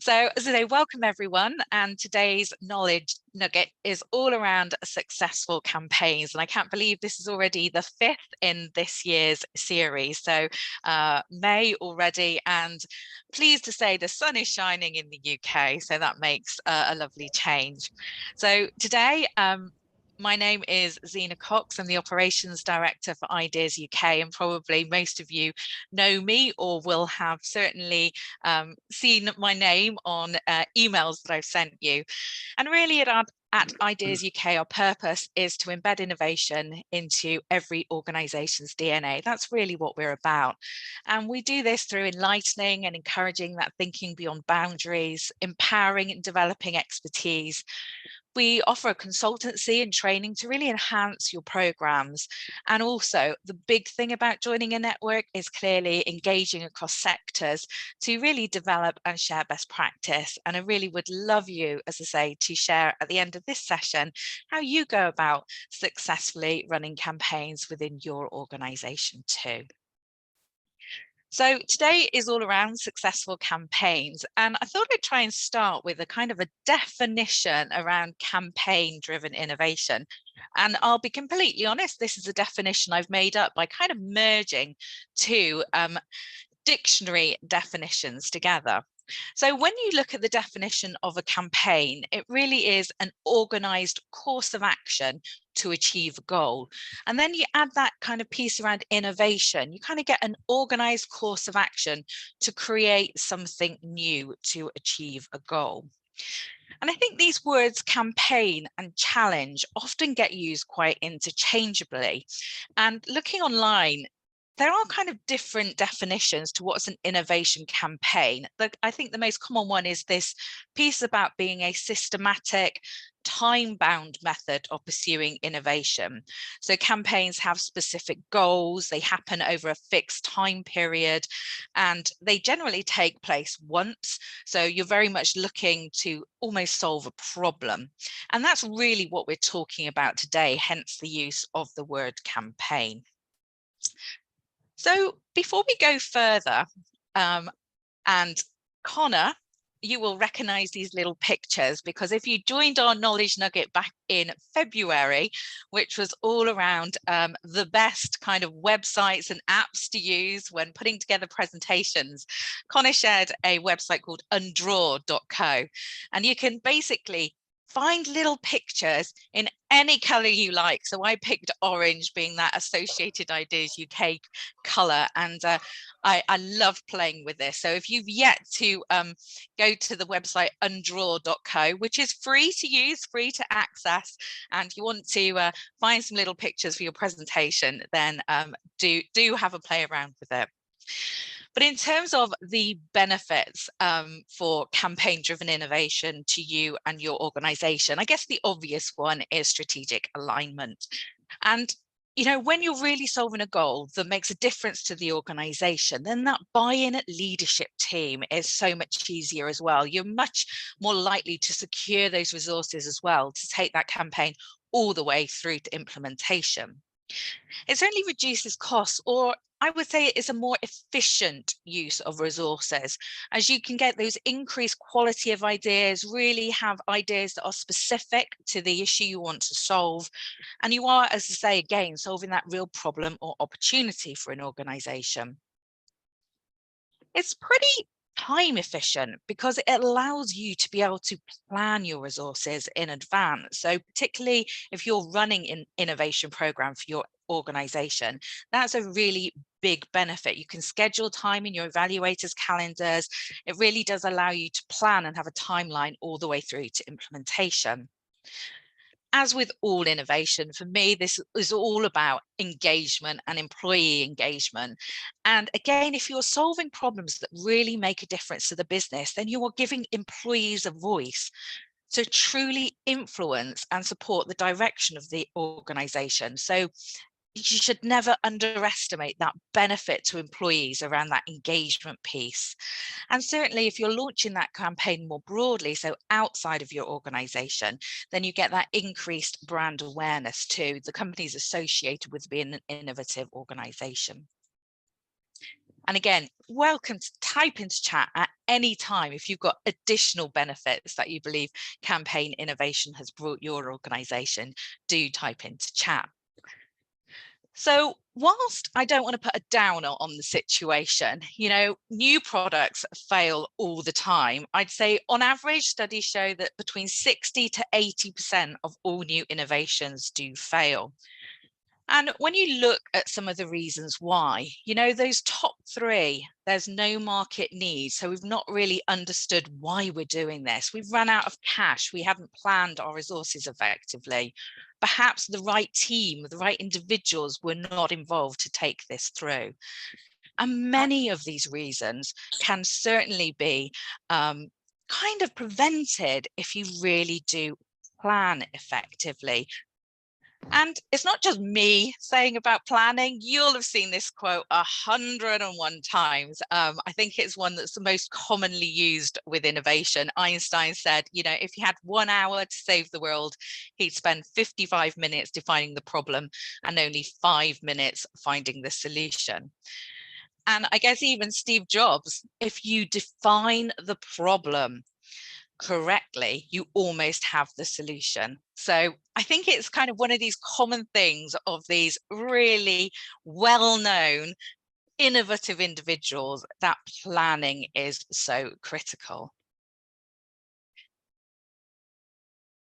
So, as I say, welcome everyone. And today's knowledge nugget is all around successful campaigns. And I can't believe this is already the fifth in this year's series. So May already, and pleased to say the sun is shining in the UK. So that makes a lovely change. So today, my name is Zena Cox. I'm the Operations Director for Ideas UK, and probably most of you know me or will have certainly seen my name on emails that I've sent you. And really at Ideas UK, our purpose is to embed innovation into every organisation's DNA. That's really what we're about. And we do this through enlightening and encouraging that thinking beyond boundaries, empowering and developing expertise. We offer a consultancy and training to really enhance your programs. And also the big thing about joining a network is clearly engaging across sectors to really develop and share best practice. And I really would love you, as I say, to share at the end of this session how you go about successfully running campaigns within your organization too. So today is all around successful campaigns, and I thought I'd try and start with a kind of a definition around campaign-driven innovation. And I'll be completely honest, this is a definition I've made up by kind of merging two dictionary definitions together. So when you look at the definition of a campaign, it really is an organized course of action to achieve a goal. And then you add that kind of piece around innovation, you kind of get an organized course of action to create something new to achieve a goal. And I think these words campaign and challenge often get used quite interchangeably. And looking online, there are kind of different definitions to what's an innovation campaign. But I think the most common one is this piece about being a systematic, time-bound method of pursuing innovation. So campaigns have specific goals, they happen over a fixed time period, and they generally take place once. So you're very much looking to almost solve a problem. And that's really what we're talking about today, hence the use of the word campaign. So before we go further, and Connor, you will recognize these little pictures, because if you joined our Knowledge Nugget back in February, which was all around the best kind of websites and apps to use when putting together presentations, Connor shared a website called undraw.co, and you can basically find little pictures in any color you like. So I picked orange, being that Associated Ideas UK color, and I love playing with this. So if you've yet to go to the website undraw.co, which is free to use, free to access, and you want to find some little pictures for your presentation, then do have a play around with it. But in terms of the benefits for campaign-driven innovation to you and your organization, I guess the obvious one is strategic alignment. And you know, when you're really solving a goal that makes a difference to the organization, then that buy-in at leadership team is so much easier as well. You're much more likely to secure those resources as well to take that campaign all the way through to implementation. It certainly reduces costs, or I would say it's a more efficient use of resources, as you can get those increased quality of ideas, really have ideas that are specific to the issue you want to solve. And you are, as I say, again, solving that real problem or opportunity for an organization. It's pretty time efficient because it allows you to be able to plan your resources in advance. So particularly if you're running an innovation program for your organization, that's a really big benefit. You can schedule time in your evaluators' calendars. It really does allow you to plan and have a timeline all the way through to implementation. As with all innovation, for me, this is all about engagement and employee engagement. And again, if you're solving problems that really make a difference to the business, then you are giving employees a voice to truly influence and support the direction of the organization. So you should never underestimate that benefit to employees around that engagement piece. And certainly if you're launching that campaign more broadly, so outside of your organization, then you get that increased brand awareness too. The company's associated with being an innovative organization. And again, welcome to type into chat at any time if you've got additional benefits that you believe campaign innovation has brought your organization. Do type into chat. So whilst I don't want to put a downer on the situation, new products fail all the time. I'd say on average, studies show that between 60 to 80% of all new innovations do fail. And when you look at some of the reasons why, those top three, there's no market need. So we've not really understood why we're doing this. We've run out of cash. We haven't planned our resources effectively. Perhaps the right team, the right individuals were not involved to take this through. And many of these reasons can certainly be kind of prevented if you really do plan effectively. And it's not just me saying about planning. You'll have seen this quote 101 times. I think it's one that's the most commonly used with innovation. Einstein said, if he had 1 hour to save the world, he'd spend 55 minutes defining the problem and only 5 minutes finding the solution. And I guess even Steve Jobs, if you define the problem correctly, you almost have the solution. So I think it's kind of one of these common things of these really well-known, innovative individuals that planning is so critical.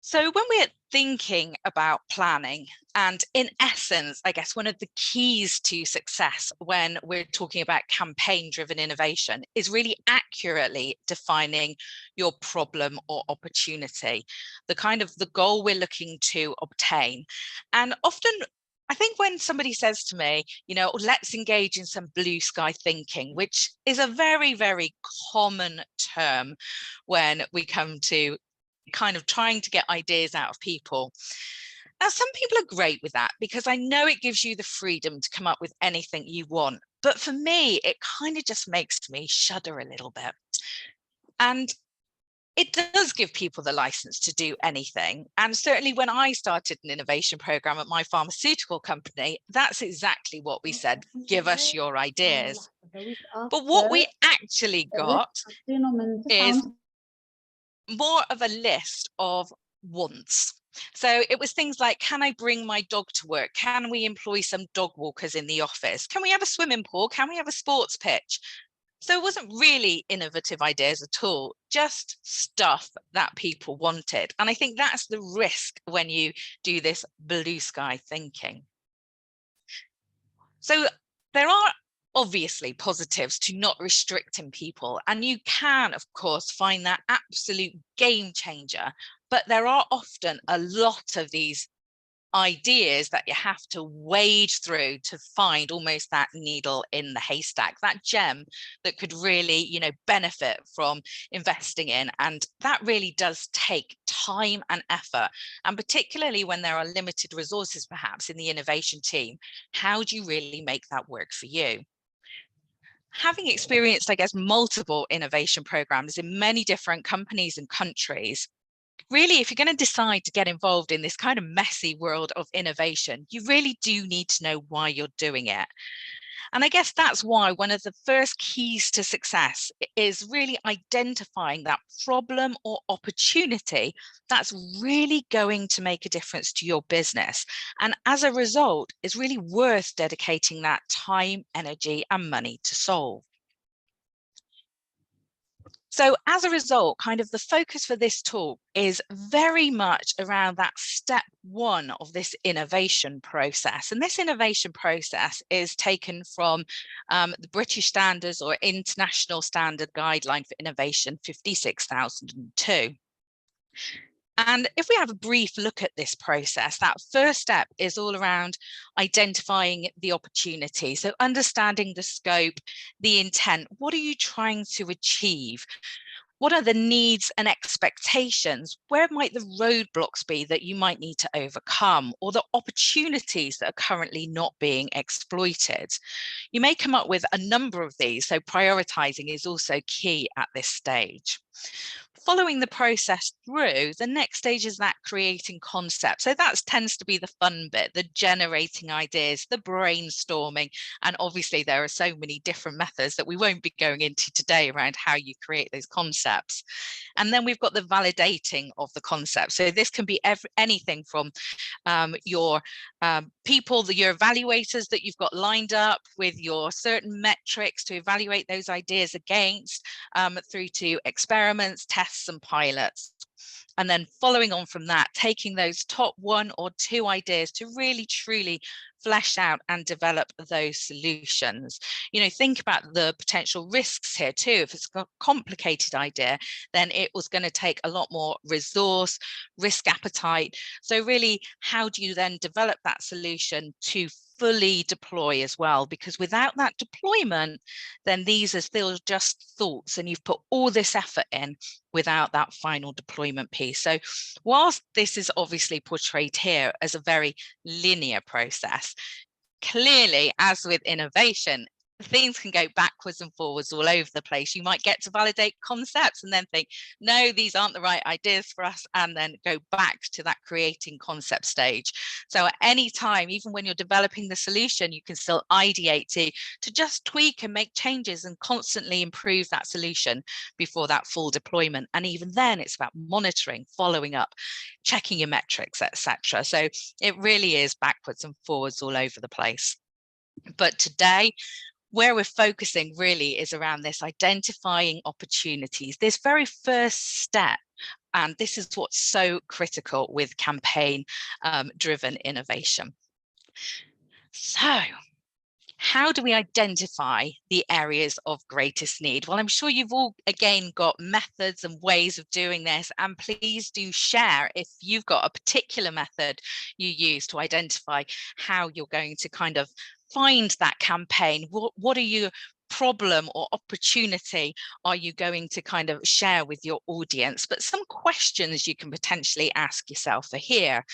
So when we're thinking about planning, and in essence, I guess one of the keys to success when we're talking about campaign-driven innovation is really accurately defining your problem or opportunity, the goal we're looking to obtain. And often, I think when somebody says to me, let's engage in some blue sky thinking, which is a very, very common term when we come to kind of trying to get ideas out of people. Now, some people are great with that because I know it gives you the freedom to come up with anything you want. But for me, it kind of just makes me shudder a little bit. And it does give people the license to do anything. And certainly when I started an innovation program at my pharmaceutical company, that's exactly what we said, give us your ideas. But what we actually got is more of a list of wants. So it was things like, can I bring my dog to work? Can we employ some dog walkers in the office? Can we have a swimming pool? Can we have a sports pitch? So it wasn't really innovative ideas at all, just stuff that people wanted. And I think that's the risk when you do this blue sky thinking. So there are obviously positives to not restricting people, and you can of course find that absolute game changer, but there are often a lot of these ideas that you have to wade through to find almost that needle in the haystack, that gem that could really benefit from investing in. And that really does take time and effort, and particularly when there are limited resources perhaps in the innovation team, how do you really make that work for you? Having experienced, I guess, multiple innovation programs in many different companies and countries, really, if you're going to decide to get involved in this kind of messy world of innovation, you really do need to know why you're doing it. And I guess that's why one of the first keys to success is really identifying that problem or opportunity that's really going to make a difference to your business. And as a result, is really worth dedicating that time, energy, and money to solve. So as a result, kind of the focus for this talk is very much around that step one of this innovation process. And this innovation process is taken from the British Standards or International Standard Guideline for Innovation 56002. And if we have a brief look at this process, that first step is all around identifying the opportunity. So understanding the scope, the intent, what are you trying to achieve? What are the needs and expectations? Where might the roadblocks be that you might need to overcome, or the opportunities that are currently not being exploited? You may come up with a number of these, so prioritizing is also key at this stage. Following the process through, the next stage is that creating concept. So that tends to be the fun bit, the generating ideas, the brainstorming. And obviously there are so many different methods that we won't be going into today around how you create those concepts. And then we've got the validating of the concept. So this can be anything from your people, your evaluators that you've got lined up with your certain metrics to evaluate those ideas against, through to experiments, tests and pilots. And then following on from that, taking those top 1 or 2 ideas to really truly flesh out and develop those solutions. You know, think about the potential risks here too. If it's a complicated idea, then it was going to take a lot more resource, risk appetite. So really, how do you then develop that solution to fully deploy as well? Because without that deployment, then these are still just thoughts and you've put all this effort in without that final deployment piece. So whilst this is obviously portrayed here as a very linear process, clearly, as with innovation, things can go backwards and forwards all over the place. You might get to validate concepts and then think, no, these aren't the right ideas for us, and then go back to that creating concept stage. So at any time, even when you're developing the solution, you can still ideate to just tweak and make changes and constantly improve that solution before that full deployment. And even then, it's about monitoring, following up, checking your metrics, etc. So it really is backwards and forwards all over the place. But today, where we're focusing really is around this identifying opportunities, this very first step. And this is what's so critical with campaign driven innovation. So how do we identify the areas of greatest need? Well, I'm sure you've all, again, got methods and ways of doing this, and please do share if you've got a particular method you use to identify how you're going to kind of find that campaign. What are your problem or opportunity are you going to kind of share with your audience? But some questions you can potentially ask yourself are here.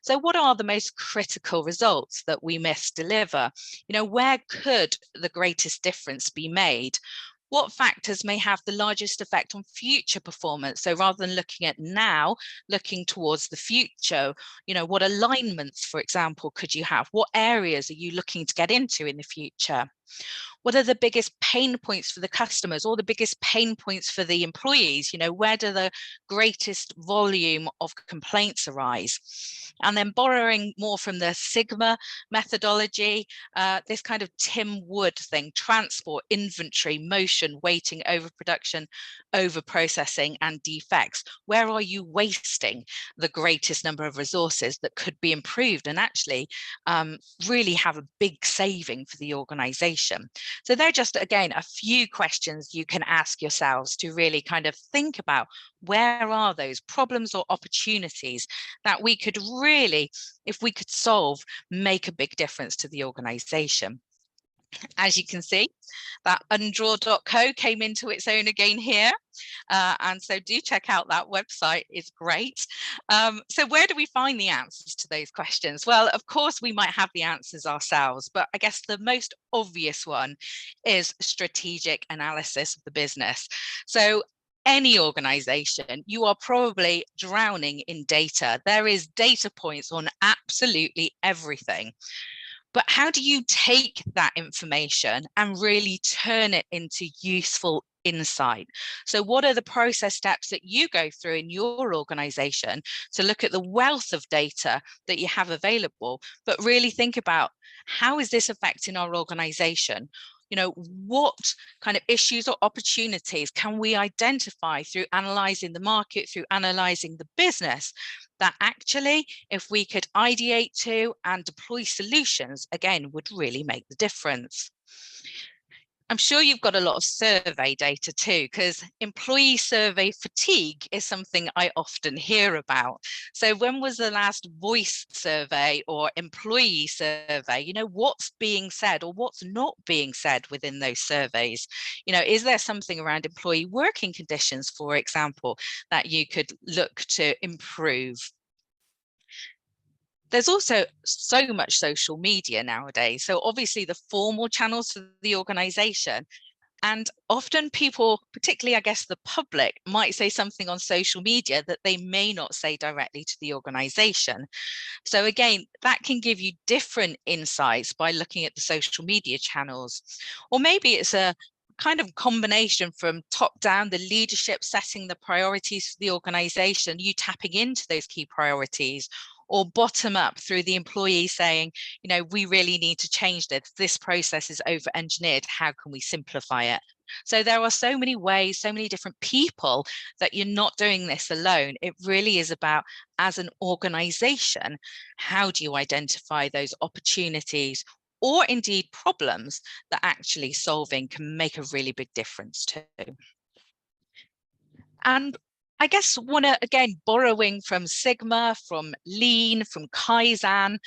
So what are the most critical results that we must deliver? You know, where could the greatest difference be made? What factors may have the largest effect on future performance? So rather than looking at now, looking towards the future, you know, what alignments, for example, could you have? What areas are you looking to get into in the future? What are the biggest pain points for the customers or the biggest pain points for the employees? You know, where do the greatest volume of complaints arise? And then borrowing more from the Sigma methodology, this kind of Tim Wood thing, transport, inventory, motion, waiting, overproduction, overprocessing, and defects. Where are you wasting the greatest number of resources that could be improved and actually really have a big saving for the organization? So they're just, again, a few questions you can ask yourselves to really kind of think about where are those problems or opportunities that we could really, if we could solve, make a big difference to the organization. As you can see, that undraw.co came into its own again here. And so do check out that website, it's great. So where do we find the answers to those questions? Well, of course, we might have the answers ourselves, but I guess the most obvious one is strategic analysis of the business. So any organization, you are probably drowning in data. There is data points on absolutely everything. But how do you take that information and really turn it into useful insight? So what are the process steps that you go through in your organization to look at the wealth of data that you have available, but really think about how is this affecting our organization? You know, what kind of issues or opportunities can we identify through analyzing the market, through analyzing the business, that actually, if we could ideate to and deploy solutions, again, would really make the difference. I'm sure you've got a lot of survey data too, because employee survey fatigue is something I often hear about. So when was the last voice survey or employee survey? You know, what's being said or what's not being said within those surveys? You know, is there something around employee working conditions, for example, that you could look to improve? There's also so much social media nowadays. So obviously the formal channels for the organization, And often people, particularly, I guess, the public, might say something on social media that they may not say directly to the organization. So again, that can give you different insights by looking at the social media channels. Or maybe it's a kind of combination from top down, the leadership setting the priorities for the organization, you tapping into those key priorities, or bottom up through the employee saying, you know, we really need to change this. This process is over engineered. How can we simplify it? So there are so many ways, so many different people, that you're not doing this alone. It really is about, as an organization, how do you identify those opportunities or indeed problems that actually solving can make a really big difference to. And I guess again, borrowing from Sigma, from Lean, from Kaizen,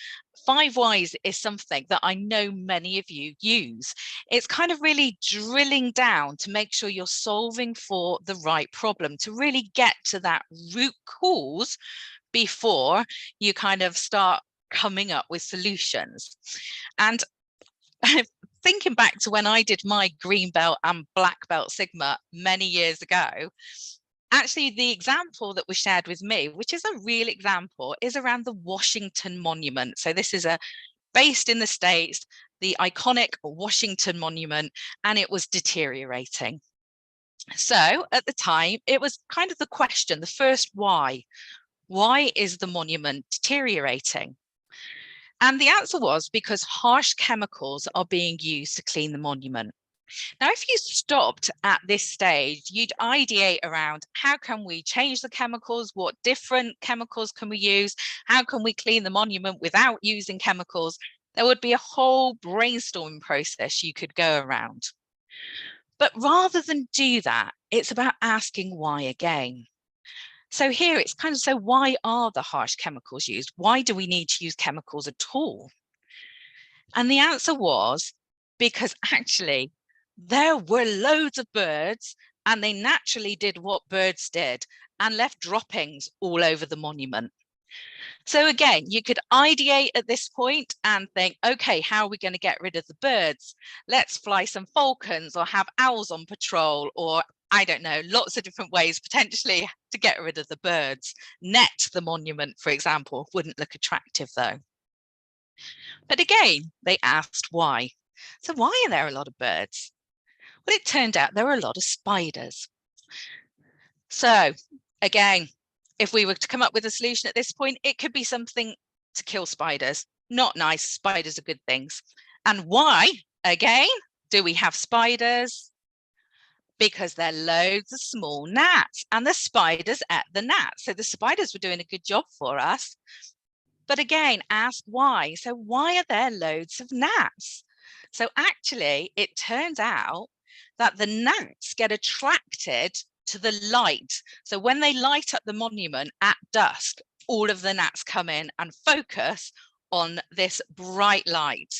5 Whys is something that I know many of you use. It's kind of really drilling down to make sure you're solving for the right problem, to really get to that root cause before you kind of start coming up with solutions. And thinking back to when I did my green belt and black belt Sigma many years ago, actually the example that was shared with me, which is a real example, is around the Washington Monument. So this is based in the States, the iconic Washington Monument, and it was deteriorating. So at the time, it was kind of the question, the first why. Why is the monument deteriorating? And the answer was because harsh chemicals are being used to clean the monument. Now, if you stopped at this stage, you'd ideate around how can we change the chemicals? What different chemicals can we use? How can we clean the monument without using chemicals? There would be a whole brainstorming process you could go around. But rather than do that, it's about asking why again. So here it's kind of, so why are the harsh chemicals used? Why do we need to use chemicals at all? And the answer was because actually there were loads of birds and they naturally did what birds did and left droppings all over the monument. So again, you could ideate at this point and think, okay, how are we going to get rid of the birds? Let's fly some falcons or have owls on patrol, or I don't know, lots of different ways potentially to get rid of the birds. Net the monument, for example, wouldn't look attractive though. But again, they asked why. So why are there a lot of birds? Well, it turned out there were a lot of spiders. So again, if we were to come up with a solution at this point, it could be something to kill spiders. Not nice. Spiders are good things. And why, again, do we have spiders? Because there are loads of small gnats and the spiders ate the gnats. So the spiders were doing a good job for us. But again, ask why. So why are there loads of gnats? So actually, it turns out that the gnats get attracted to the light. So when they light up the monument at dusk, all of the gnats come in and focus on this bright light.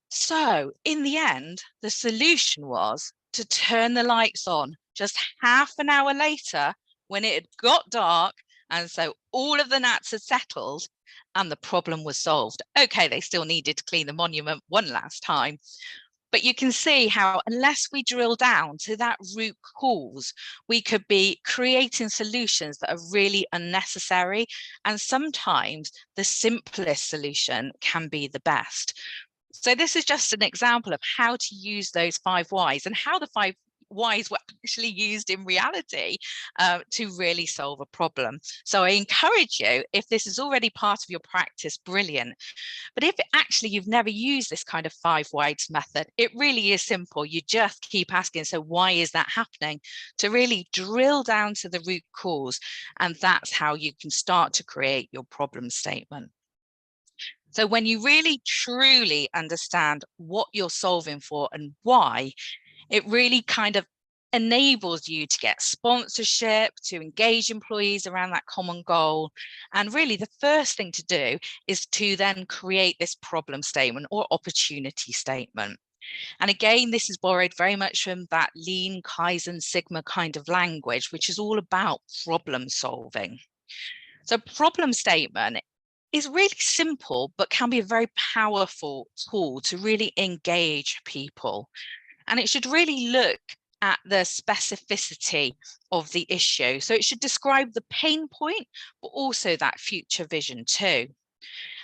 So in the end, the solution was to turn the lights on just half an hour later when it had got dark. And so all of the gnats had settled and the problem was solved. Okay, they still needed to clean the monument one last time. But you can see how, unless we drill down to that root cause, we could be creating solutions that are really unnecessary. And sometimes the simplest solution can be the best. So this is just an example of how to use those 5 Whys and how the 5 Whys were actually used in reality to really solve a problem. So I encourage you, if this is already part of your practice, brilliant. But if actually you've never used this kind of 5 Whys method, it really is simple. You just keep asking, so why is that happening? To really drill down to the root cause. And that's how you can start to create your problem statement. So when you really truly understand what you're solving for and why, it really kind of enables you to get sponsorship, to engage employees around that common goal. And really the first thing to do is to then create this problem statement or opportunity statement. And again, this is borrowed very much from that Lean, Kaizen, Sigma kind of language, which is all about problem solving. So problem statement is really simple, but can be a very powerful tool to really engage people. And it should really look at the specificity of the issue. So it should describe the pain point, but also that future vision too.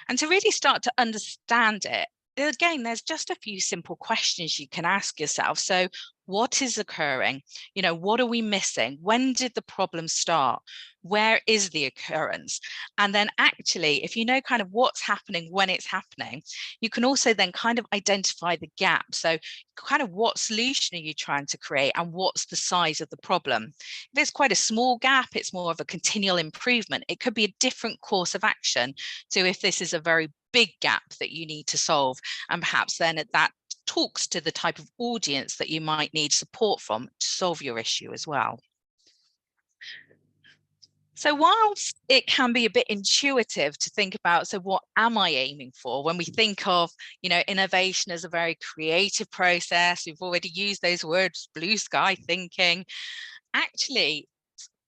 And to really start to understand it, again, there's just a few simple questions you can ask yourself. So what is occurring? What are we missing? When did the problem start? Where is the occurrence? And then actually, if you know kind of what's happening when it's happening, you can also then kind of identify the gap. So kind of what solution are you trying to create and what's the size of the problem? If it's quite a small gap, it's more of a continual improvement. It could be a different course of action. So if this is a very big gap that you need to solve, and perhaps then that talks to the type of audience that you might need support from to solve your issue as well. So whilst it can be a bit intuitive to think about, so what am I aiming for? When we think of, innovation as a very creative process, we've already used those words, blue sky thinking. Actually,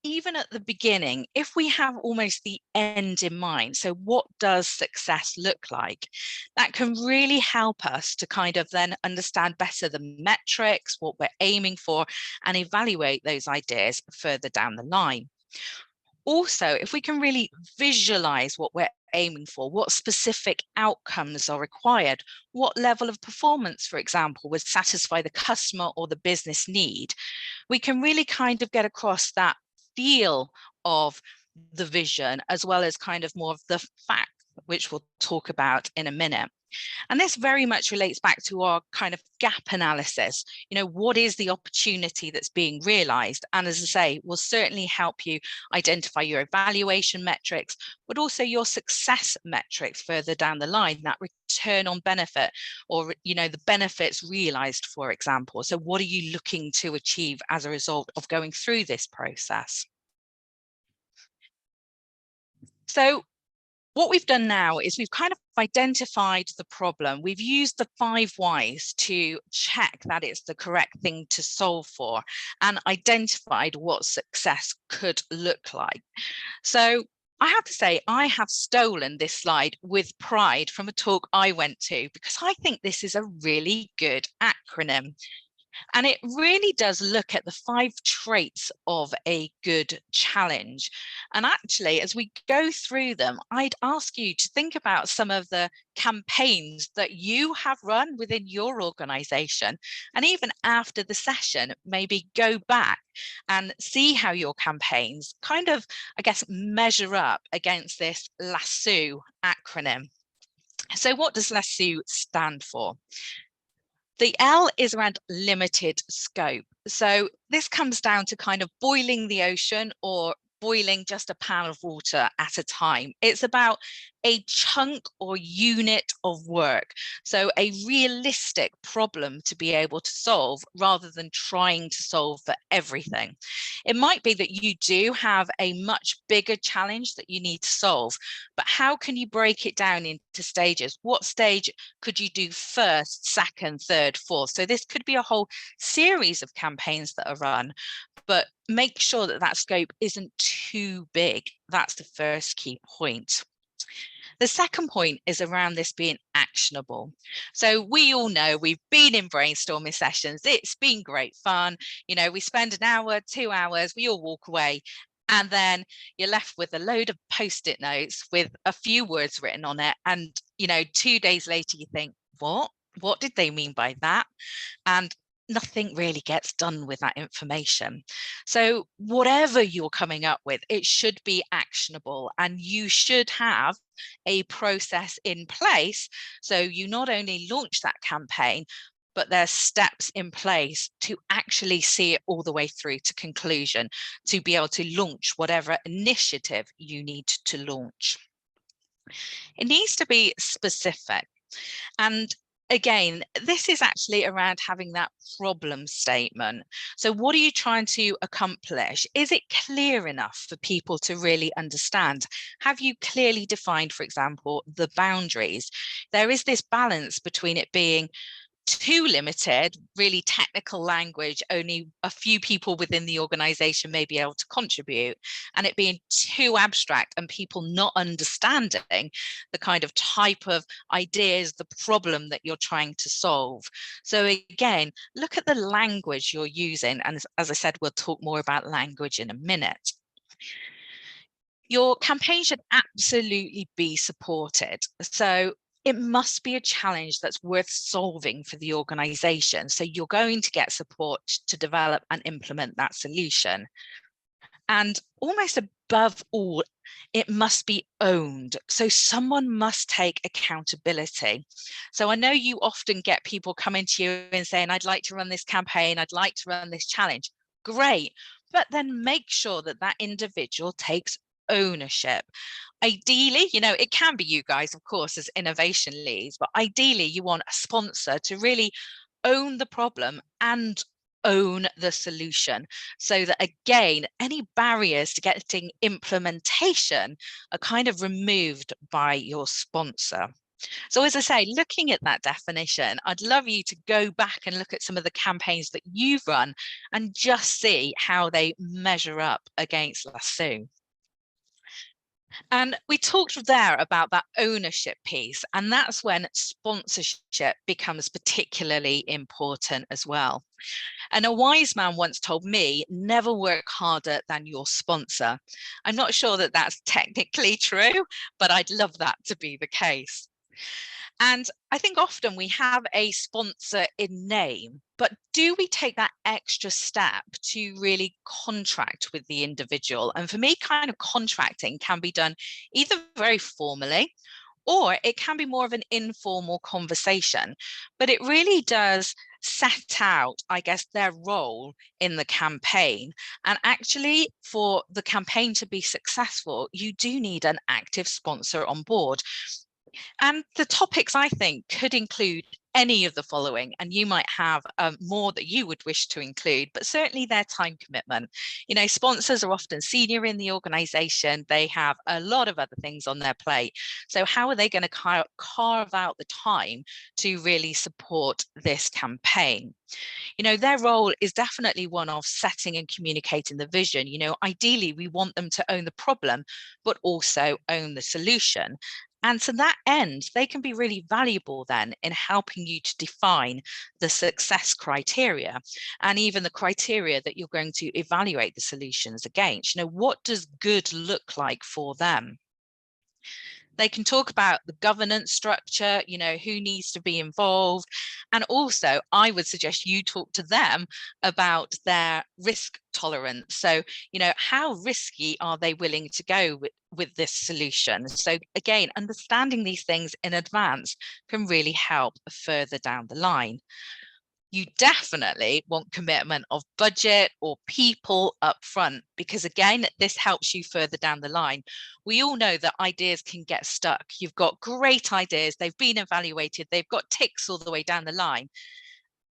even at the beginning, if we have almost the end in mind, so what does success look like? That can really help us to kind of then understand better the metrics, what we're aiming for, and evaluate those ideas further down the line. Also, if we can really visualize what we're aiming for, what specific outcomes are required, what level of performance, for example, would satisfy the customer or the business need, we can really kind of get across that feel of the vision, as well as kind of more of the fact, which we'll talk about in a minute. And this very much relates back to our kind of gap analysis. What is the opportunity that's being realized? And as I say, will certainly help you identify your evaluation metrics, but also your success metrics further down the line, that return on benefit, or, the benefits realized, for example. So what are you looking to achieve as a result of going through this process? So what we've done now is we've kind of identified the problem. We've used the 5 whys to check that it's the correct thing to solve for, and identified what success could look like. So I have to say, I have stolen this slide with pride from a talk I went to, because I think this is a really good acronym. And it really does look at the 5 traits of a good challenge. And actually, as we go through them, I'd ask you to think about some of the campaigns that you have run within your organization. And even after the session, maybe go back and see how your campaigns kind of, I guess, measure up against this LASSO acronym. So what does LASSO stand for? The L is around limited scope. So this comes down to kind of boiling the ocean, or boiling just a pan of water at a time. It's about a chunk or unit of work. So a realistic problem to be able to solve, rather than trying to solve for everything. It might be that you do have a much bigger challenge that you need to solve, but how can you break it down into stages? What stage could you do first, second, third, fourth? So this could be a whole series of campaigns that are run, but make sure that that scope isn't too big. That's the first key point. The second point is around this being actionable. So we all know, we've been in brainstorming sessions. It's been great fun. We spend an hour, 2 hours, we all walk away. And then you're left with a load of post-it notes with a few words written on it. And, 2 days later, you think, what did they mean by that? And nothing really gets done with that information. So whatever you're coming up with, it should be actionable, and you should have a process in place. So you not only launch that campaign, but there's steps in place to actually see it all the way through to conclusion, to be able to launch whatever initiative you need to launch. It needs to be specific. And again, this is actually around having that problem statement. So what are you trying to accomplish? Is it clear enough for people to really understand? Have you clearly defined, for example, the boundaries? There is this balance between it being too limited, really technical language, only a few people within the organization may be able to contribute, and it being too abstract and people not understanding the kind of type of ideas, the problem that you're trying to solve. So again, look at the language you're using. And as I said, we'll talk more about language in a minute. Your campaign should absolutely be supported. So it must be a challenge that's worth solving for the organization. So you're going to get support to develop and implement that solution. And almost above all, it must be owned. So someone must take accountability. So I know you often get people coming to you and saying, I'd like to run this campaign, I'd like to run this challenge. Great. But then make sure that that individual takes ownership. Ideally, it can be you guys, of course, as innovation leads, but ideally you want a sponsor to really own the problem and own the solution, so that again, any barriers to getting implementation are kind of removed by your sponsor. So as I say, looking at that definition, I'd love you to go back and look at some of the campaigns that you've run and just see how they measure up against Lasso. And we talked there about that ownership piece, and that's when sponsorship becomes particularly important as well. And a wise man once told me, never work harder than your sponsor. I'm not sure that that's technically true, but I'd love that to be the case. And I think often we have a sponsor in name, but do we take that extra step to really contract with the individual? And for me, kind of contracting can be done either very formally, or it can be more of an informal conversation, but it really does set out, I guess, their role in the campaign. And actually, for the campaign to be successful, you do need an active sponsor on board. And the topics, I think, could include any of the following, and you might have more that you would wish to include, but certainly their time commitment. Sponsors are often senior in the organization. They have a lot of other things on their plate. So how are they going to carve out the time to really support this campaign? Their role is definitely one of setting and communicating the vision. Ideally, we want them to own the problem, but also own the solution. And to that end, they can be really valuable then in helping you to define the success criteria and even the criteria that you're going to evaluate the solutions against. What does good look like for them? They can talk about the governance structure, who needs to be involved. And also, I would suggest you talk to them about their risk tolerance. So, how risky are they willing to go with this solution? So again, understanding these things in advance can really help further down the line. You definitely want commitment of budget or people up front, because again, this helps you further down the line. We all know that ideas can get stuck. You've got great ideas, they've been evaluated, they've got ticks all the way down the line,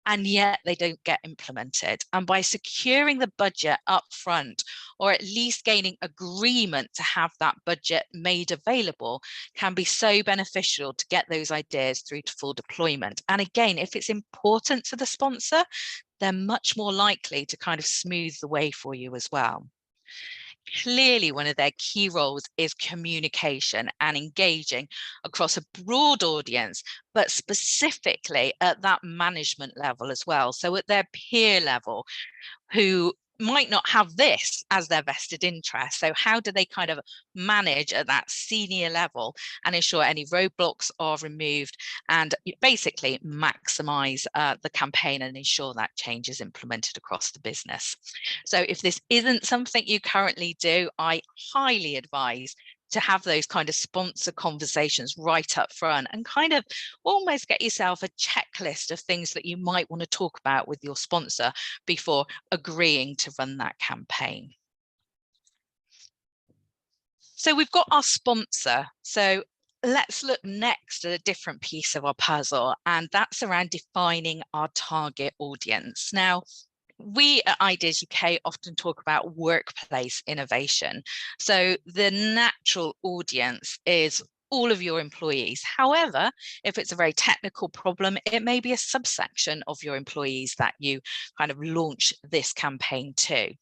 and yet they don't get implemented. And by securing the budget up front, or at least gaining agreement to have that budget made available, can be so beneficial to get those ideas through to full deployment. And again, if it's important to the sponsor, they're much more likely to kind of smooth the way for you as well. Clearly, one of their key roles is communication and engaging across a broad audience, but specifically at that management level as well. So at their peer level, who might not have this as their vested interest. So how do they kind of manage at that senior level and ensure any roadblocks are removed and basically maximize the campaign and ensure that change is implemented across the business? So if this isn't something you currently do, I highly advise to have those kind of sponsor conversations right up front and kind of almost get yourself a checklist of things that you might want to talk about with your sponsor before agreeing to run that campaign. So we've got our sponsor. So let's look next at a different piece of our puzzle, and that's around defining our target audience. Now, we at Ideas UK often talk about workplace innovation. So the natural audience is all of your employees. However, if it's a very technical problem, it may be a subsection of your employees that you kind of launch this campaign to.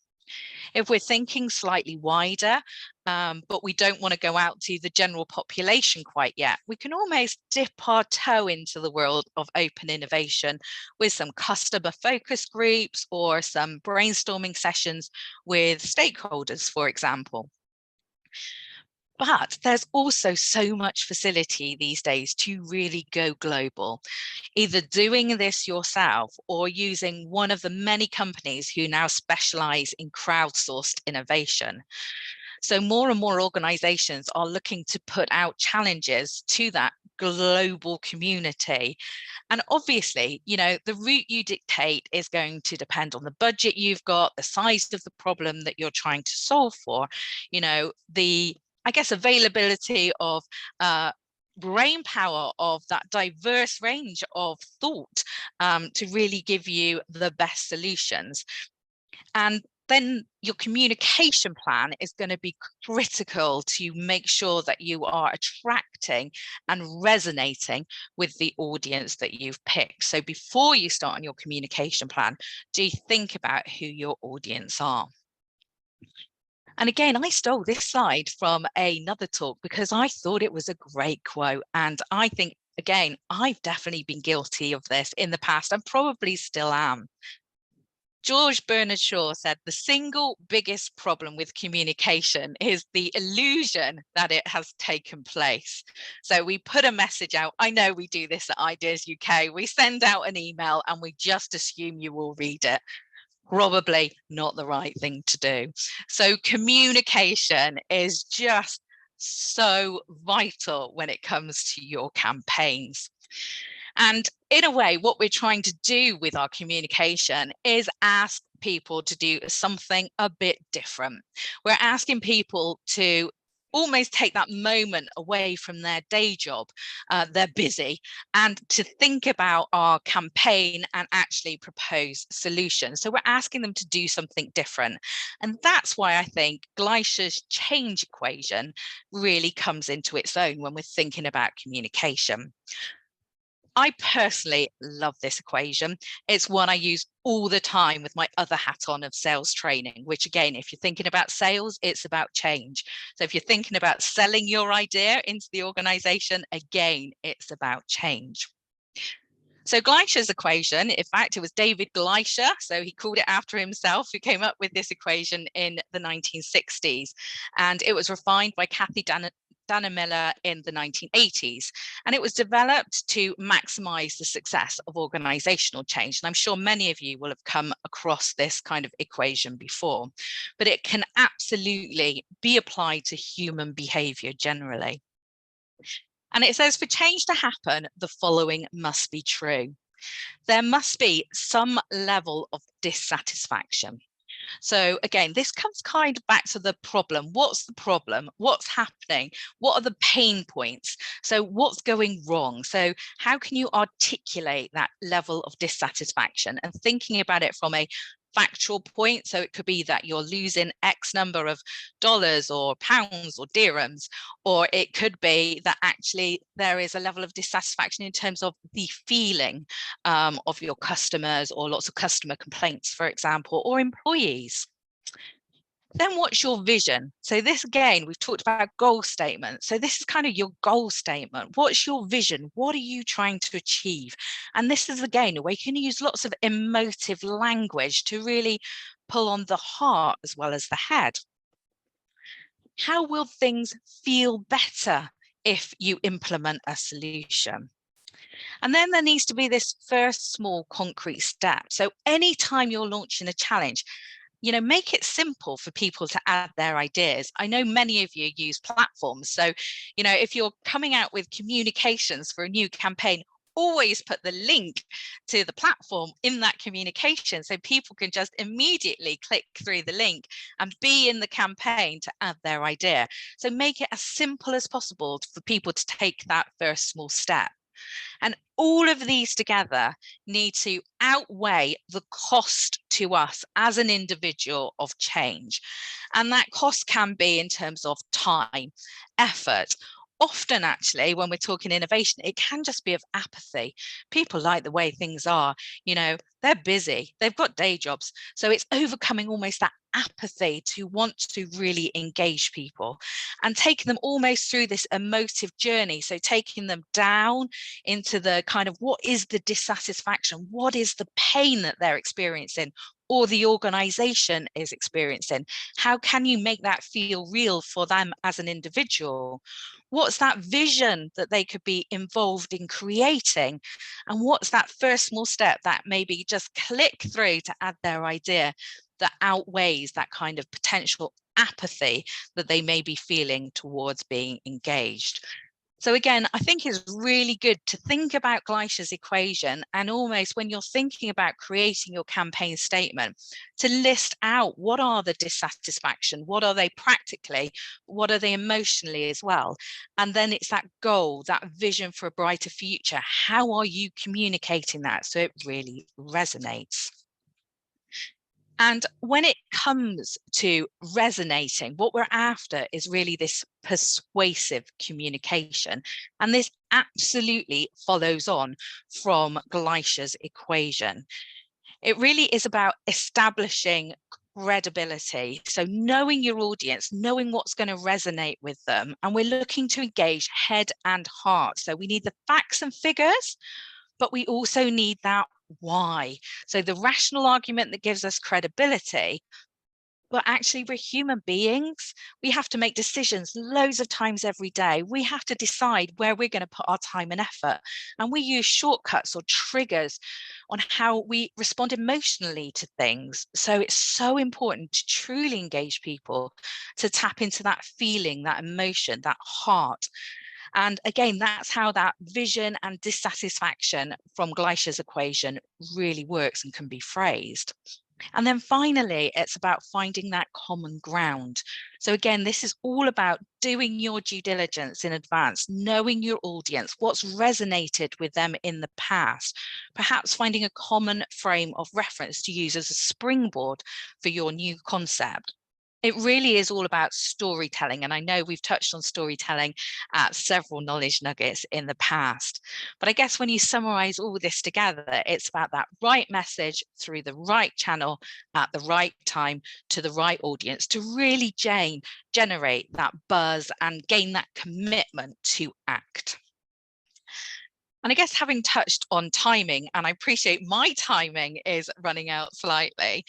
If we're thinking slightly wider, but we don't want to go out to the general population quite yet, we can almost dip our toe into the world of open innovation with some customer focus groups or some brainstorming sessions with stakeholders, for example. But there's also so much facility these days to really go global, either doing this yourself or using one of the many companies who now specialize in crowdsourced innovation. So more and more organizations are looking to put out challenges to that global community. And obviously, you know, the route you dictate is going to depend on the budget you've got, the size of the problem that you're trying to solve for, you know, the, I guess, availability of brain power of that diverse range of thought to really give you the best solutions. And then your communication plan is going to be critical to make sure that you are attracting and resonating with the audience that you've picked. So before you start on your communication plan, do you think about who your audience are? And again, I stole this slide from another talk because I thought it was a great quote. And I think, again, I've definitely been guilty of this in the past and probably still am. George Bernard Shaw said the single biggest problem with communication is the illusion that it has taken place. So we put a message out. I know we do this at Ideas UK. We send out an email and we just assume you will read it. Probably not the right thing to do. So communication is just so vital when it comes to your campaigns. And in a way, what we're trying to do with our communication is ask people to do something a bit different. We're asking people to almost take that moment away from their day job, they're busy, and to think about our campaign and actually propose solutions. So we're asking them to do something different. And that's why I think Gleicher's change equation really comes into its own when we're thinking about communication. I personally love this equation. It's one I use all the time with my other hat on of sales training, which again, if you're thinking about sales, it's about change. So if you're thinking about selling your idea into the organization, again, it's about change. So Gleicher's equation, in fact, it was David Gleicher, so he called it after himself, who came up with this equation in the 1960s. And it was refined by Kathy Dannemiller in the 1980s. And it was developed to maximize the success of organizational change. And I'm sure many of you will have come across this kind of equation before, but it can absolutely be applied to human behavior generally. And it says for change to happen, the following must be true. There must be some level of dissatisfaction. So again, this comes kind of back to the problem. What's the problem? What's happening? What are the pain points? So what's going wrong? So how can you articulate that level of dissatisfaction and thinking about it from a factual point? So it could be that you're losing X number of dollars or pounds or dirhams, or it could be that actually there is a level of dissatisfaction in terms of the feeling of your customers, or lots of customer complaints, for example, or employees. Then what's your vision? So this, again, we've talked about goal statements. So this is kind of your goal statement. What's your vision? What are you trying to achieve? And this is, again, where you can use lots of emotive language to really pull on the heart as well as the head. How will things feel better if you implement a solution? And then there needs to be this first small concrete step. So anytime you're launching a challenge, you know, make it simple for people to add their ideas. I know many of you use platforms. So, you know, if you're coming out with communications for a new campaign, always put the link to the platform in that communication so people can just immediately click through the link and be in the campaign to add their idea. So make it as simple as possible for people to take that first small step. And all of these together need to outweigh the cost to us as an individual of change. And that cost can be in terms of time, effort, often actually when we're talking innovation, it can just be of apathy. People like the way things are, they're busy, they've got day jobs, so it's overcoming almost that apathy to want to really engage people and taking them almost through this emotive journey. So taking them down into the kind of, what is the dissatisfaction, what is the pain that they're experiencing or the organization is experiencing? How can you make that feel real for them as an individual? What's that vision that they could be involved in creating? And what's that first small step that maybe just click through to add their idea that outweighs that kind of potential apathy that they may be feeling towards being engaged? So again, I think it's really good to think about Gleicher's equation, and almost when you're thinking about creating your campaign statement, to list out what are the dissatisfaction, what are they practically, what are they emotionally as well. And then it's that goal, that vision for a brighter future. How are you communicating that so it really resonates? And when it comes to resonating, what we're after is really this persuasive communication. And this absolutely follows on from Gleicher's equation. It really is about establishing credibility. So knowing your audience, knowing what's going to resonate with them. And we're looking to engage head and heart. So we need the facts and figures, but we also need that why. So the rational argument that gives us credibility, but actually we're human beings. We have to make decisions loads of times every day. We have to decide where we're going to put our time and effort. And we use shortcuts or triggers on how we respond emotionally to things. So it's so important to truly engage people, to tap into that feeling, that emotion, that heart. And again, that's how that vision and dissatisfaction from Gleicher's equation really works and can be phrased. And then finally, it's about finding that common ground. So again, this is all about doing your due diligence in advance, knowing your audience, what's resonated with them in the past, perhaps finding a common frame of reference to use as a springboard for your new concept. It really is all about storytelling. And I know we've touched on storytelling at several knowledge nuggets in the past. But I guess when you summarize all this together, it's about that right message through the right channel at the right time to the right audience to really generate that buzz and gain that commitment to act. And I guess having touched on timing, and I appreciate my timing is running out slightly,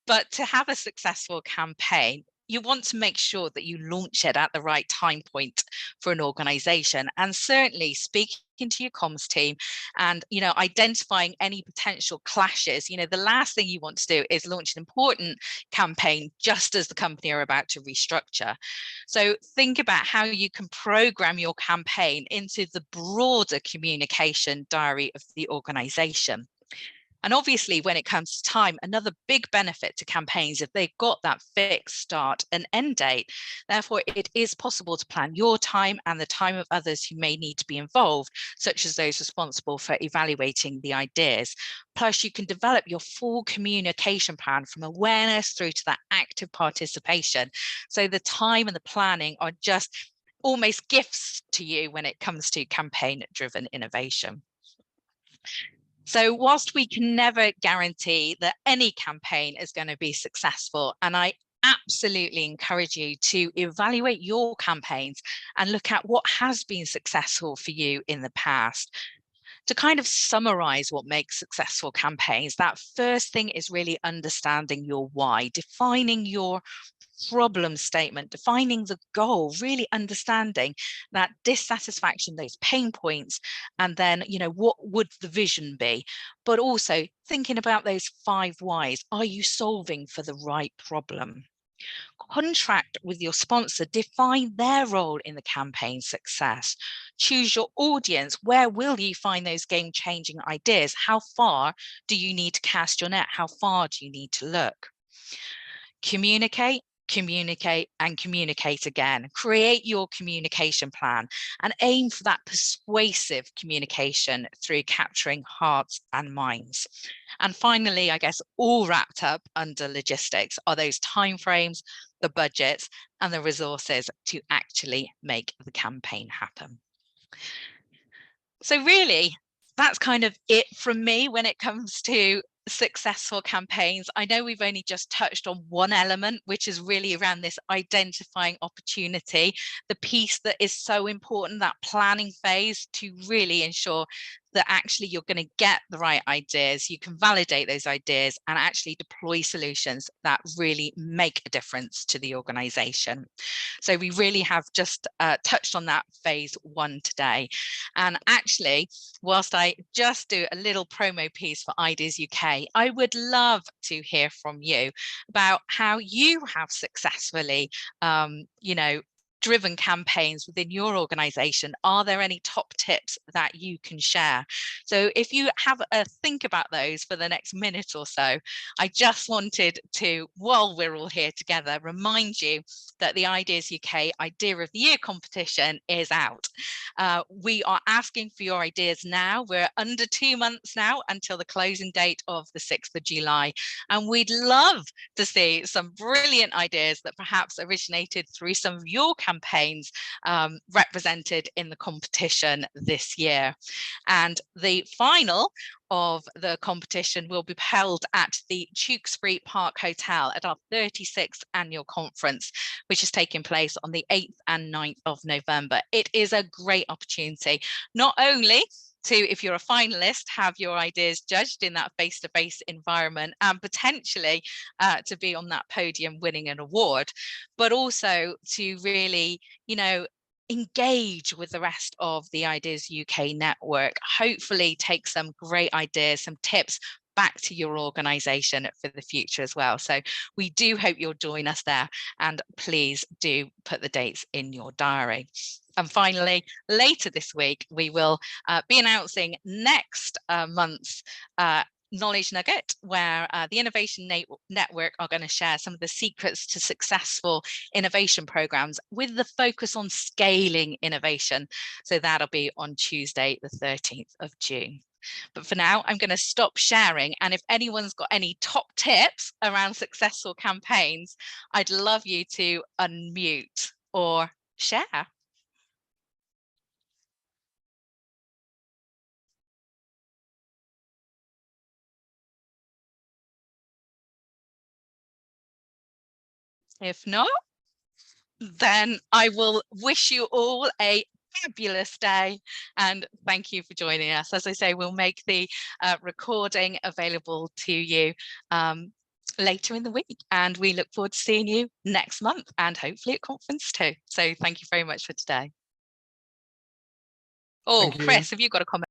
but to have a successful campaign, you want to make sure that you launch it at the right time point for an organization, and certainly speaking to your comms team and identifying any potential clashes. The last thing you want to do is launch an important campaign just as the company are about to restructure. So think about how you can program your campaign into the broader communication diary of the organization. And obviously, when it comes to time, another big benefit to campaigns if they've got that fixed start and end date. Therefore, it is possible to plan your time and the time of others who may need to be involved, such as those responsible for evaluating the ideas. Plus, you can develop your full communication plan from awareness through to that active participation. So the time and the planning are just almost gifts to you when it comes to campaign-driven innovation. So whilst we can never guarantee that any campaign is going to be successful, and I absolutely encourage you to evaluate your campaigns and look at what has been successful for you in the past. To kind of summarize what makes successful campaigns, that first thing is really understanding your why, defining your problem statement, defining the goal, really understanding that dissatisfaction, those pain points, and then, what would the vision be? But also thinking about those 5 whys. Are you solving for the right problem? Contract with your sponsor, define their role in the campaign success. Choose your audience. Where will you find those game-changing ideas? How far do you need to cast your net? How far do you need to look? Communicate. communicate and communicate again. Create your communication plan and aim for that persuasive communication through capturing hearts and minds. And finally, I guess all wrapped up under logistics are those timeframes, the budgets, and the resources to actually make the campaign happen. So really, that's kind of it from me when it comes to successful campaigns. I know we've only just touched on one element, which is really around this identifying opportunity, the piece that is so important, that planning phase, to really ensure that actually you're going to get the right ideas, you can validate those ideas and actually deploy solutions that really make a difference to the organization. So we really have just touched on that phase one today. And actually, whilst I just do a little promo piece for Ideas UK, I would love to hear from you about how you have successfully, driven campaigns within your organization. Are there any top tips that you can share? So if you have a think about those for the next minute or so, I just wanted to, while we're all here together, remind you that the Ideas UK Idea of the Year competition is out. We are asking for your ideas now. We're under 2 months now until the closing date of the 6th of July. And we'd love to see some brilliant ideas that perhaps originated through some of your campaigns represented in the competition this year. And the final of the competition will be held at the Tewkesbury Park Hotel at our 36th annual conference, which is taking place on the 8th and 9th of November. It is a great opportunity, not only to, if you're a finalist, have your ideas judged in that face-to-face environment and potentially to be on that podium winning an award, but also to really, engage with the rest of the Ideas UK network, hopefully take some great ideas, some tips back to your organization for the future as well. So we do hope you'll join us there, and please do put the dates in your diary. And finally, later this week, we will be announcing next month's Knowledge Nugget, where the Innovation Network are going to share some of the secrets to successful innovation programs with the focus on scaling innovation. So that'll be on Tuesday, the 13th of June. But for now, I'm going to stop sharing. And if anyone's got any top tips around successful campaigns, I'd love you to unmute or share. If not, then I will wish you all a fabulous day, and thank you for joining us. As I say, we'll make the recording available to you later in the week, and we look forward to seeing you next month and hopefully at conference too. So thank you very much for today. Oh, Chris, have you got a comment?